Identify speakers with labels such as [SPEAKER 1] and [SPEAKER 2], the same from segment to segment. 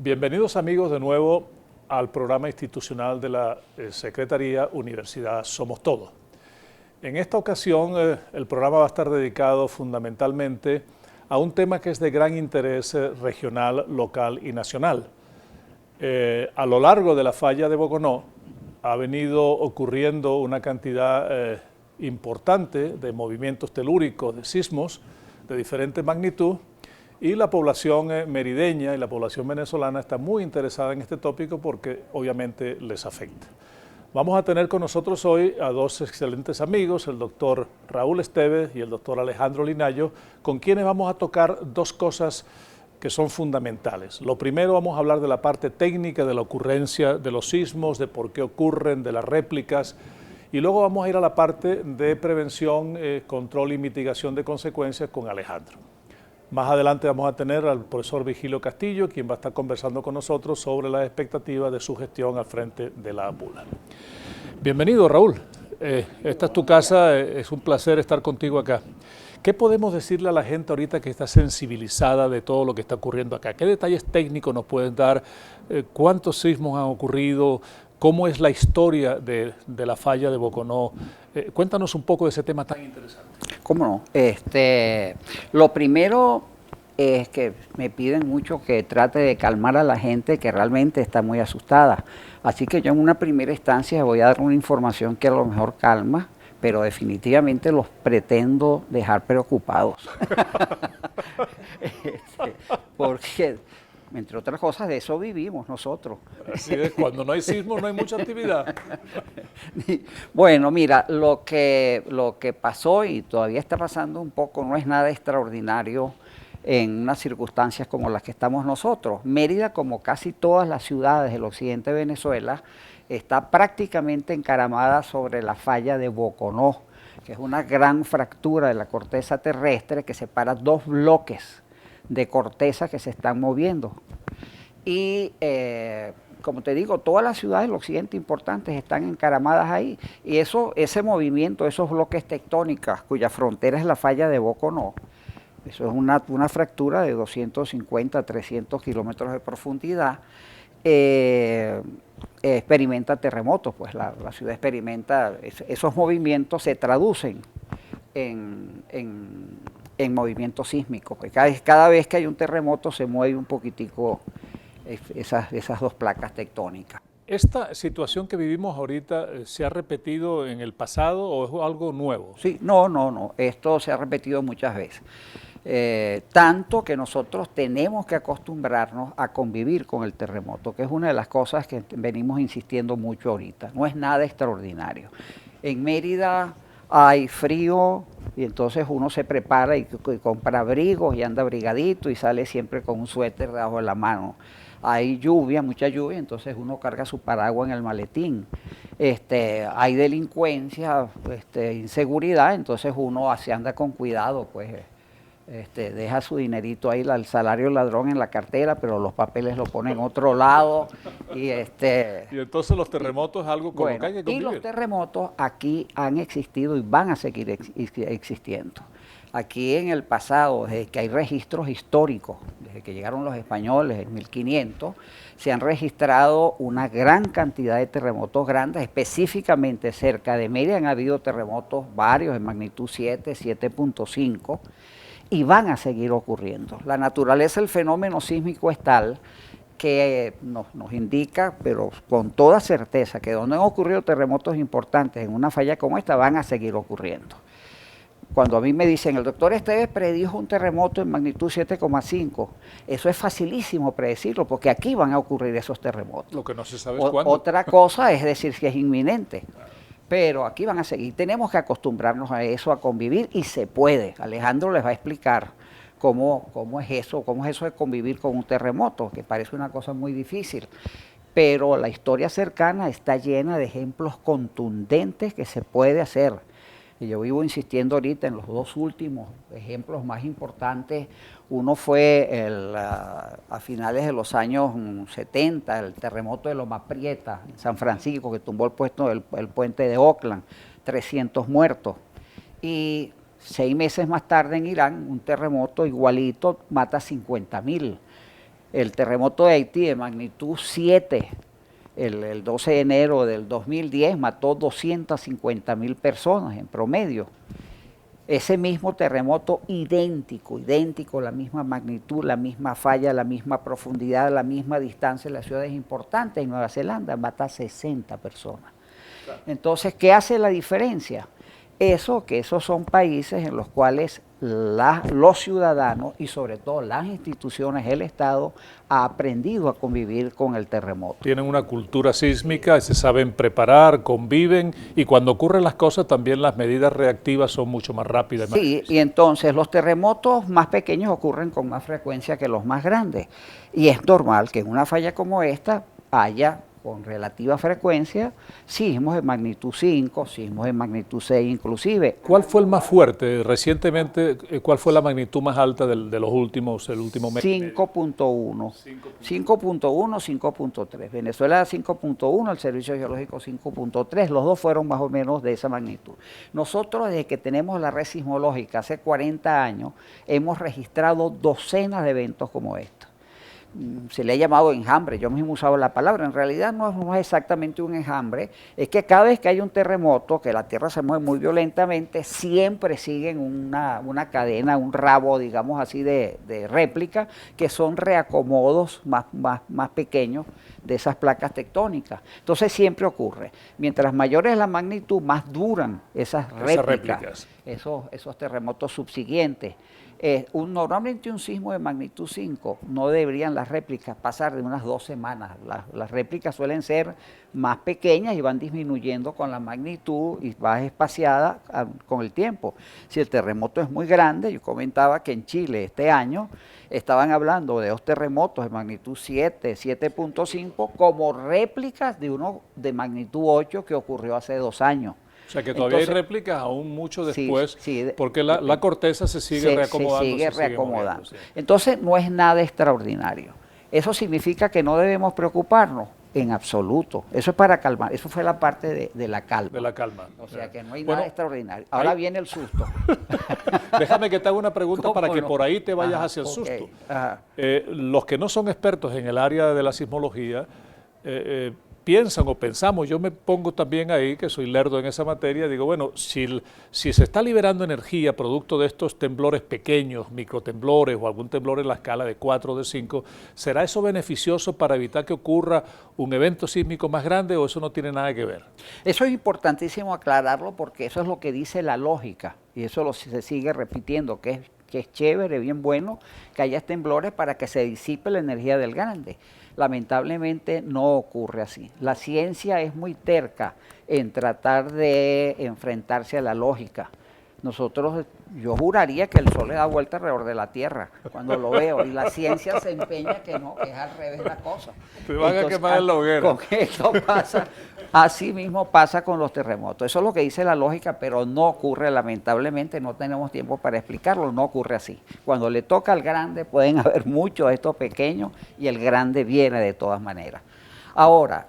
[SPEAKER 1] Bienvenidos amigos de nuevo al programa institucional de la Secretaría Universidad Somos Todos. En esta ocasión el programa va a estar dedicado fundamentalmente a un tema que es de gran interés regional, local y nacional. A lo largo de la falla de Boconó ha venido ocurriendo una cantidad importante de movimientos telúricos, de sismos de diferente magnitud, y la población merideña y la población venezolana está muy interesada en este tópico porque obviamente les afecta. Vamos a tener con nosotros hoy a dos excelentes amigos, el doctor Raúl Esteves y el doctor Alejandro Linayo, con quienes vamos a tocar dos cosas que son fundamentales. Lo primero, vamos a hablar de la parte técnica de la ocurrencia de los sismos, de por qué ocurren, de las réplicas, y luego vamos a ir a la parte de prevención, control y mitigación de consecuencias con Alejandro. Más adelante vamos a tener al profesor Vigilio Castillo, quien va a estar conversando con nosotros sobre las expectativas de su gestión al frente de la APULA. Bienvenido, Raúl. Esta es tu casa, es un placer estar contigo acá. ¿Qué podemos decirle a la gente ahorita que está sensibilizada de todo lo que está ocurriendo acá? ¿Qué detalles técnicos nos pueden dar? ¿Cuántos sismos han ocurrido? ¿Cómo es la historia de la falla de Boconó? Cuéntanos un poco de ese tema tan interesante.
[SPEAKER 2] ¿Cómo no? Lo primero es que me piden mucho que trate de calmar a la gente que realmente está muy asustada. Así que yo en una primera instancia voy a dar una información que a lo mejor calma, pero definitivamente los pretendo dejar preocupados. Porque, entre otras cosas, de eso vivimos nosotros.
[SPEAKER 1] Así es, cuando no hay sismo no hay mucha actividad.
[SPEAKER 2] Bueno, mira, lo que pasó y todavía está pasando un poco no es nada extraordinario en unas circunstancias como las que estamos nosotros. Mérida, como casi todas las ciudades del occidente de Venezuela, está prácticamente encaramada sobre la falla de Boconó, que es una gran fractura de la corteza terrestre que separa dos bloques de corteza que se están moviendo. Y como te digo, todas las ciudades del occidente importantes están encaramadas ahí. Y ese movimiento, esos bloques tectónicos cuya frontera es la falla de Boconó, eso es una fractura de 250 a 300 kilómetros de profundidad, experimenta terremotos, pues la ciudad experimenta, esos movimientos se traducen en movimientos sísmicos. Cada vez que hay un terremoto se mueve un poquitico esas dos placas tectónicas.
[SPEAKER 1] ¿Esta situación que vivimos ahorita se ha repetido en el pasado o es algo nuevo?
[SPEAKER 2] Sí, no, esto se ha repetido muchas veces. Tanto que nosotros tenemos que acostumbrarnos a convivir con el terremoto, que es una de las cosas que venimos insistiendo mucho ahorita. No es nada extraordinario. En Mérida hay frío y entonces uno se prepara y compra abrigos y anda abrigadito y sale siempre con un suéter debajo de la mano. Hay lluvia, mucha lluvia, entonces uno carga su paraguas en el maletín. Hay delincuencia, inseguridad, entonces uno se anda con cuidado, pues deja su dinerito ahí, el salario ladrón en la cartera, pero los papeles lo pone en otro lado. Y
[SPEAKER 1] entonces los terremotos es algo con lo que hay que convivir.
[SPEAKER 2] Y los terremotos aquí han existido y van a seguir existiendo. Aquí en el pasado, desde que hay registros históricos, desde que llegaron los españoles en 1500, se han registrado una gran cantidad de terremotos grandes, específicamente cerca de Mérida han habido terremotos varios en magnitud 7, 7.5, y van a seguir ocurriendo. La naturaleza del fenómeno sísmico es tal que nos indica, pero con toda certeza, que donde han ocurrido terremotos importantes en una falla como esta, van a seguir ocurriendo. Cuando a mí me dicen, el doctor Esteves predijo un terremoto en magnitud 7,5, eso es facilísimo predecirlo, porque aquí van a ocurrir esos terremotos.
[SPEAKER 1] Lo que no se sabe es cuándo.
[SPEAKER 2] Otra cosa es decir que es inminente, pero aquí van a seguir. Tenemos que acostumbrarnos a eso, a convivir, y se puede. Alejandro les va a explicar cómo es eso de convivir con un terremoto, que parece una cosa muy difícil. Pero la historia cercana está llena de ejemplos contundentes que se puede hacer. Y yo vivo insistiendo ahorita en los dos últimos ejemplos más importantes. Uno fue a finales de los años 70, el terremoto de Loma Prieta, en San Francisco, que tumbó el puente de Oakland, 300 muertos. Y 6 meses más tarde en Irán, un terremoto igualito mata 50.000. El terremoto de Haití de magnitud 7, el 12 de enero del 2010, mató 250.000 personas en promedio. Ese mismo terremoto idéntico, la misma magnitud, la misma falla, la misma profundidad, la misma distancia en las ciudades importantes en Nueva Zelanda, mata 60 personas. Entonces, ¿qué hace la diferencia? Que esos son países en los cuales los ciudadanos y sobre todo las instituciones, el Estado, ha aprendido a convivir con el terremoto.
[SPEAKER 1] Tienen una cultura sísmica, se saben preparar, conviven y cuando ocurren las cosas también las medidas reactivas son mucho más rápidas.
[SPEAKER 2] Sí, y entonces los terremotos más pequeños ocurren con más frecuencia que los más grandes. Y es normal que en una falla como esta haya con relativa frecuencia sismos de magnitud 5, sismos de magnitud 6 inclusive.
[SPEAKER 1] ¿Cuál fue el más fuerte recientemente? ¿Cuál fue la magnitud más alta de los últimos, el último mes?
[SPEAKER 2] 5.1, 5.3. Venezuela 5.1, el Servicio Geológico 5.3, los dos fueron más o menos de esa magnitud. Nosotros desde que tenemos la red sismológica hace 40 años hemos registrado docenas de eventos como estos. Se le ha llamado enjambre, yo mismo he usado la palabra, en realidad no es exactamente un enjambre, es que cada vez que hay un terremoto, que la tierra se mueve muy violentamente, siempre siguen una cadena, un rabo, digamos así, de réplica, que son reacomodos más pequeños de esas placas tectónicas. Entonces siempre ocurre, mientras mayor es la magnitud, más duran esas réplicas. Esos terremotos subsiguientes. Normalmente un sismo de magnitud 5 no deberían las réplicas pasar de unas 2 semanas. Las réplicas suelen ser más pequeñas y van disminuyendo con la magnitud y va espaciada con el tiempo. Si el terremoto es muy grande, yo comentaba que en Chile este año estaban hablando de 2 terremotos de magnitud 7, 7.5 como réplicas de uno de magnitud 8 que ocurrió hace 2 años.
[SPEAKER 1] O sea que todavía hay réplicas aún mucho después, porque la corteza se sigue reacomodando.
[SPEAKER 2] Se sigue reacomodando. Entonces no es nada extraordinario. ¿Eso significa que no debemos preocuparnos? En absoluto. Eso es para calmar. Eso fue la parte de la calma.
[SPEAKER 1] De la calma.
[SPEAKER 2] O sea que no hay nada extraordinario. Ahora viene el susto.
[SPEAKER 1] Déjame que te haga una pregunta para que por ahí te vayas hacia el susto. Los que no son expertos en el área de la sismología, piensan o pensamos, yo me pongo también ahí, que soy lerdo en esa materia, digo, bueno, si se está liberando energía producto de estos temblores pequeños, microtemblores o algún temblor en la escala de 4 o de 5, ¿será eso beneficioso para evitar que ocurra un evento sísmico más grande o eso no tiene nada que ver?
[SPEAKER 2] Eso es importantísimo aclararlo porque eso es lo que dice la lógica y eso se sigue repitiendo, que es chévere, bien bueno que haya temblores para que se disipe la energía del grande. Lamentablemente no ocurre así. La ciencia es muy terca en tratar de enfrentarse a la lógica. Yo juraría que el Sol le da vuelta alrededor de la Tierra cuando lo veo y la ciencia se empeña que no, que es al revés la cosa.
[SPEAKER 1] Te van a quemar en la hoguera.
[SPEAKER 2] Con esto pasa, así mismo pasa con los terremotos. Eso es lo que dice la lógica, pero no ocurre lamentablemente, no tenemos tiempo para explicarlo, no ocurre así. Cuando le toca al grande pueden haber muchos de estos pequeños y el grande viene de todas maneras. Ahora,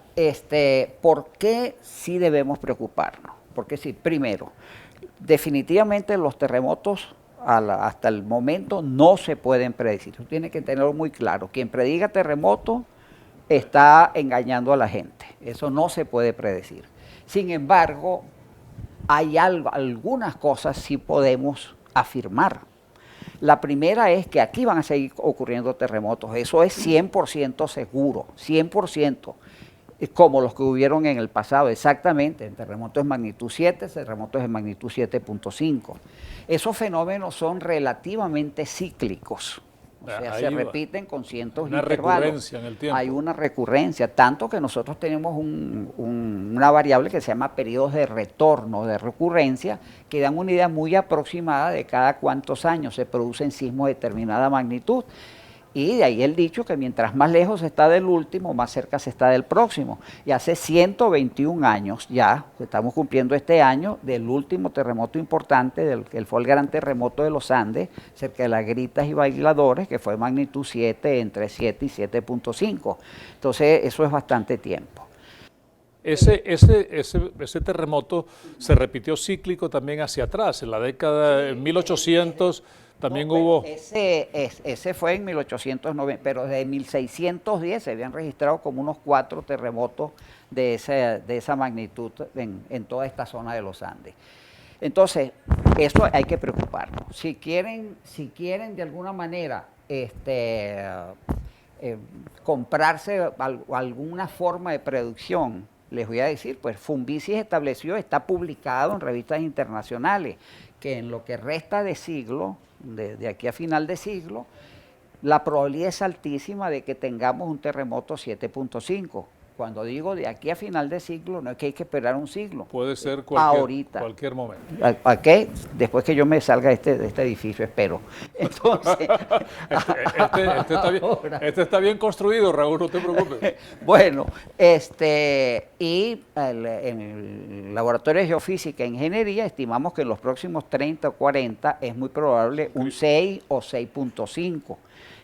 [SPEAKER 2] ¿por qué sí debemos preocuparnos? Porque sí, primero, definitivamente los terremotos hasta el momento no se pueden predecir. Eso tiene que tenerlo muy claro. Quien prediga terremoto está engañando a la gente. Eso no se puede predecir. Sin embargo, hay algunas cosas sí podemos afirmar. La primera es que aquí van a seguir ocurriendo terremotos. Eso es 100% seguro, 100%. Como los que hubieron en el pasado, exactamente, en terremotos de magnitud 7, terremotos de magnitud 7.5. Esos fenómenos son relativamente cíclicos, O sea,
[SPEAKER 1] Ahí
[SPEAKER 2] se
[SPEAKER 1] va.
[SPEAKER 2] repiten con cientos de
[SPEAKER 1] Una
[SPEAKER 2] intervalos.
[SPEAKER 1] recurrencia en el tiempo.
[SPEAKER 2] Hay una recurrencia, tanto que nosotros tenemos una variable que se llama periodos de retorno, de recurrencia, que dan una idea muy aproximada de cada cuántos años se producen sismos de determinada magnitud. Y de ahí el dicho que mientras más lejos se está del último, más cerca se está del próximo. Y hace 121 años ya, estamos cumpliendo este año, del último terremoto importante, que fue el gran terremoto de los Andes, cerca de las Gritas y Bailadores, que fue magnitud 7, entre 7 y 7.5. Entonces, eso es bastante tiempo.
[SPEAKER 1] Ese terremoto se repitió cíclico también hacia atrás, en la década de 1800 también hubo...
[SPEAKER 2] Ese fue en 1890, pero desde 1610 se habían registrado como unos 4 terremotos de esa magnitud en toda esta zona de los Andes. Entonces, eso hay que preocuparnos. Si quieren de alguna manera comprarse alguna forma de predicción, les voy a decir, pues Fumbisis estableció, está publicado en revistas internacionales, que en lo que resta de siglo, de aquí a final de siglo, la probabilidad es altísima de que tengamos un terremoto 7.5. Cuando digo de aquí a final de siglo, no es que hay que esperar un siglo.
[SPEAKER 1] Puede ser cualquier momento.
[SPEAKER 2] ¿A qué? Después que yo me salga de este edificio, espero. Entonces,
[SPEAKER 1] este está bien construido, Raúl, no te preocupes.
[SPEAKER 2] Bueno, y en el Laboratorio de Geofísica e Ingeniería estimamos que en los próximos 30 o 40 es muy probable un 6 o 6.5.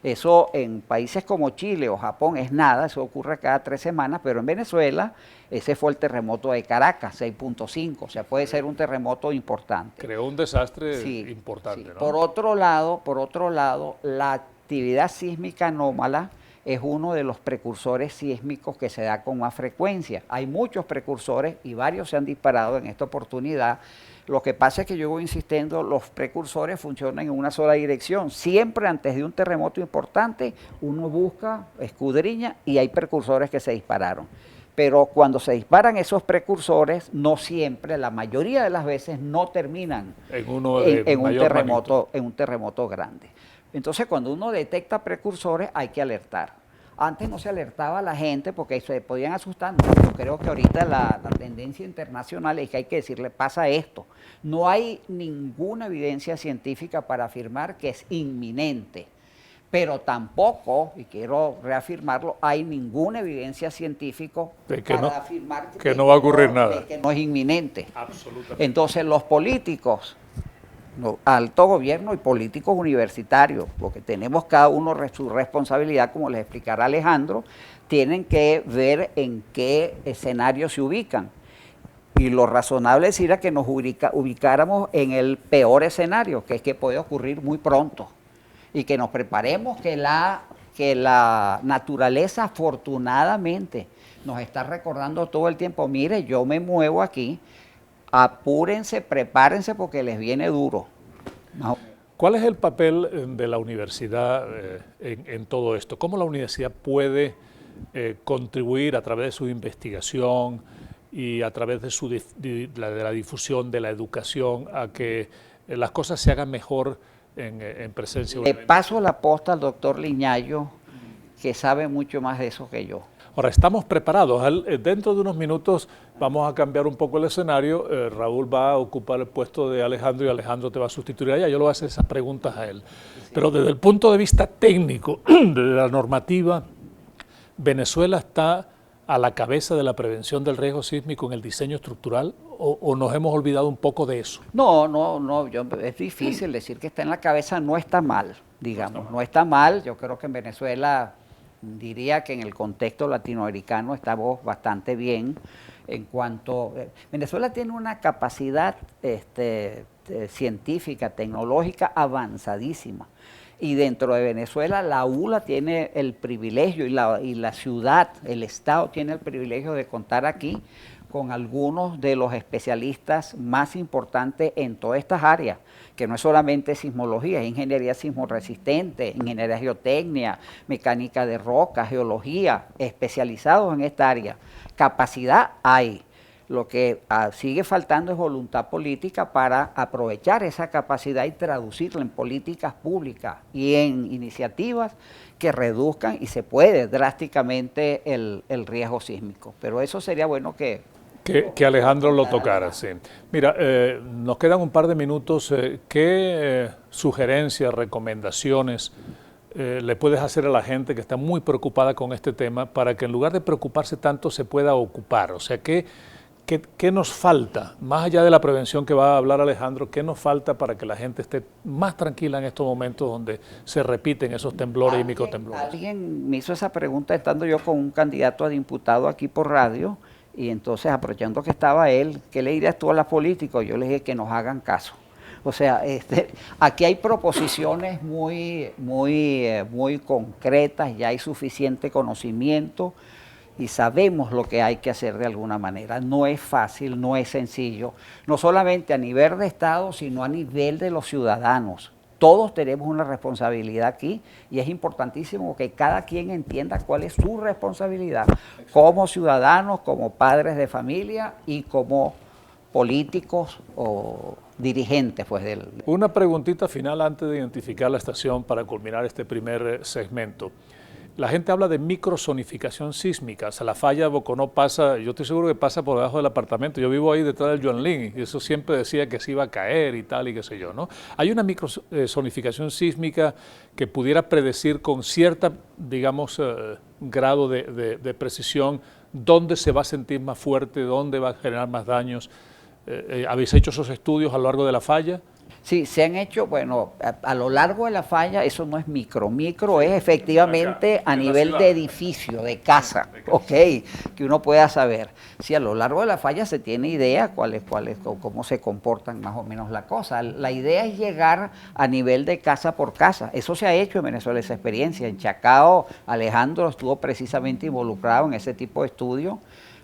[SPEAKER 2] Eso en países como Chile o Japón es nada, eso ocurre cada 3 semanas, pero en Venezuela ese fue el terremoto de Caracas, 6.5, o sea, puede ser un terremoto importante.
[SPEAKER 1] Creó un desastre importante,
[SPEAKER 2] sí.
[SPEAKER 1] ¿no?
[SPEAKER 2] Por otro lado, la actividad sísmica anómala es uno de los precursores sísmicos que se da con más frecuencia. Hay muchos precursores y varios se han disparado en esta oportunidad. Lo que pasa es que yo voy insistiendo, los precursores funcionan en una sola dirección. Siempre antes de un terremoto importante, uno busca, escudriña y hay precursores que se dispararon. Pero cuando se disparan esos precursores, no siempre, la mayoría de las veces no terminan en un terremoto grande. Entonces, cuando uno detecta precursores, hay que alertar. Antes no se alertaba a la gente porque se podían asustar. Yo creo que ahorita la tendencia internacional es que hay que decirle, pasa esto. No hay ninguna evidencia científica para afirmar que es inminente, pero tampoco, y quiero reafirmarlo, hay ninguna evidencia científica para afirmar
[SPEAKER 1] que no va a ocurrir nada.
[SPEAKER 2] Que no es inminente.
[SPEAKER 1] Absolutamente.
[SPEAKER 2] Entonces los políticos, alto gobierno y políticos universitarios, porque tenemos cada uno su responsabilidad, como les explicará Alejandro, tienen que ver en qué escenario se ubican. Y lo razonable sería que nos ubicáramos en el peor escenario, que es que puede ocurrir muy pronto. Y que nos preparemos, que la naturaleza afortunadamente nos está recordando todo el tiempo, mire, yo me muevo aquí, apúrense, prepárense porque les viene duro. No.
[SPEAKER 1] ¿Cuál es el papel de la universidad en todo esto? ¿Cómo la universidad puede contribuir a través de su investigación y a través de la difusión de la educación a que las cosas se hagan mejor en presencia?
[SPEAKER 2] Le paso la posta al doctor Liñayo, que sabe mucho más de eso que yo.
[SPEAKER 1] Ahora, estamos preparados. Dentro de unos minutos vamos a cambiar un poco el escenario. Raúl va a ocupar el puesto de Alejandro y Alejandro te va a sustituir allá. Yo le voy a hacer esas preguntas a él. Sí. Pero desde el punto de vista técnico, de la normativa, Venezuela está a la cabeza de la prevención del riesgo sísmico en el diseño estructural o nos hemos olvidado un poco de eso.
[SPEAKER 2] No, es difícil decir que está en la cabeza, no está mal, digamos, no está mal. Yo creo que en Venezuela, diría que en el contexto latinoamericano estamos bastante bien en cuanto... Venezuela tiene una capacidad científica, tecnológica avanzadísima. Y dentro de Venezuela la ULA tiene el privilegio y la ciudad, el Estado tiene el privilegio de contar aquí con algunos de los especialistas más importantes en todas estas áreas, que no es solamente sismología, es ingeniería sismoresistente, ingeniería geotecnia, mecánica de roca, geología, especializados en esta área. Capacidad hay. Lo que sigue faltando es voluntad política para aprovechar esa capacidad y traducirla en políticas públicas y en iniciativas que reduzcan y se puede drásticamente el riesgo sísmico. Pero eso sería bueno que
[SPEAKER 1] Alejandro lo tocara, sí. Mira, nos quedan un par de minutos. ¿Qué sugerencias, recomendaciones le puedes hacer a la gente que está muy preocupada con este tema para que en lugar de preocuparse tanto se pueda ocupar? O sea, ¿qué nos falta? Más allá de la prevención que va a hablar Alejandro, ¿qué nos falta para que la gente esté más tranquila en estos momentos donde se repiten esos temblores y microtemblores?
[SPEAKER 2] Alguien me hizo esa pregunta estando yo con un candidato a diputado aquí por radio, y entonces aprovechando que estaba él, ¿qué le dirías tú a los políticos? Yo les dije que nos hagan caso. O sea, aquí hay proposiciones muy concretas, ya hay suficiente conocimiento y sabemos lo que hay que hacer de alguna manera. No es fácil, no es sencillo, no solamente a nivel de Estado, sino a nivel de los ciudadanos. Todos tenemos una responsabilidad aquí y es importantísimo que cada quien entienda cuál es su responsabilidad como ciudadanos, como padres de familia y como políticos o dirigentes.
[SPEAKER 1] Una preguntita final antes de identificar la estación para culminar este primer segmento. La gente habla de microzonificación sísmica, o sea, la falla de Boconó pasa, yo estoy seguro que pasa por debajo del apartamento, yo vivo ahí detrás del Yuanlín y eso siempre decía que se iba a caer y tal y qué sé yo, ¿no? Hay una microzonificación sísmica que pudiera predecir con cierta, digamos, grado de precisión dónde se va a sentir más fuerte, dónde va a generar más daños. ¿Habéis hecho esos estudios a lo largo de la falla?
[SPEAKER 2] Sí, se han hecho, bueno, a lo largo de la falla, eso no es micro es efectivamente a nivel de edificio, de casa, ok, que uno pueda saber. Si a lo largo de la falla se tiene idea cómo se comportan más o menos la cosa. La idea es llegar a nivel de casa por casa. Eso se ha hecho en Venezuela, esa experiencia. En Chacao, Alejandro estuvo precisamente involucrado en ese tipo de estudios.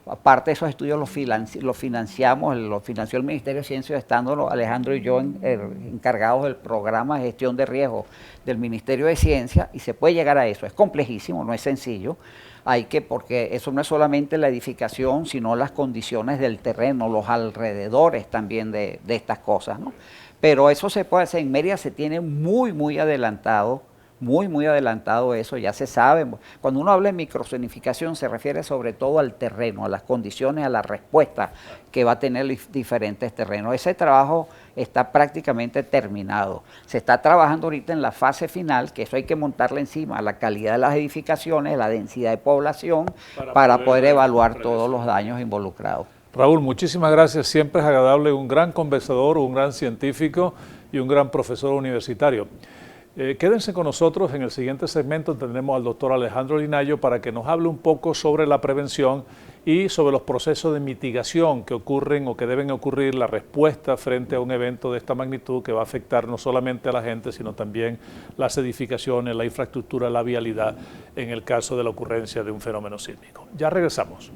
[SPEAKER 2] Aparte de esos estudios los financiamos, los financió el Ministerio de Ciencia, estando Alejandro y yo encargados del programa de gestión de riesgo del Ministerio de Ciencia, y se puede llegar a eso. Es complejísimo, no es sencillo, porque eso no es solamente la edificación, sino las condiciones del terreno, los alrededores también de estas cosas, ¿no? Pero eso se puede hacer. En Mérida se tiene muy adelantado, muy adelantado eso, ya se sabe. Cuando uno habla de microzonificación se refiere sobre todo al terreno, a las condiciones, a la respuesta que va a tener los diferentes terrenos. Ese trabajo está prácticamente terminado. Se está trabajando ahorita en la fase final, que eso hay que montarle encima a la calidad de las edificaciones, la densidad de población, para poder evaluar todos los daños involucrados.
[SPEAKER 1] Raúl, muchísimas gracias. Siempre es agradable, un gran conversador, un gran científico y un gran profesor universitario. Quédense con nosotros. En el siguiente segmento tendremos al doctor Alejandro Linayo para que nos hable un poco sobre la prevención y sobre los procesos de mitigación que ocurren o que deben ocurrir, la respuesta frente a un evento de esta magnitud que va a afectar no solamente a la gente, sino también las edificaciones, la infraestructura, la vialidad, en el caso de la ocurrencia de un fenómeno sísmico. Ya regresamos.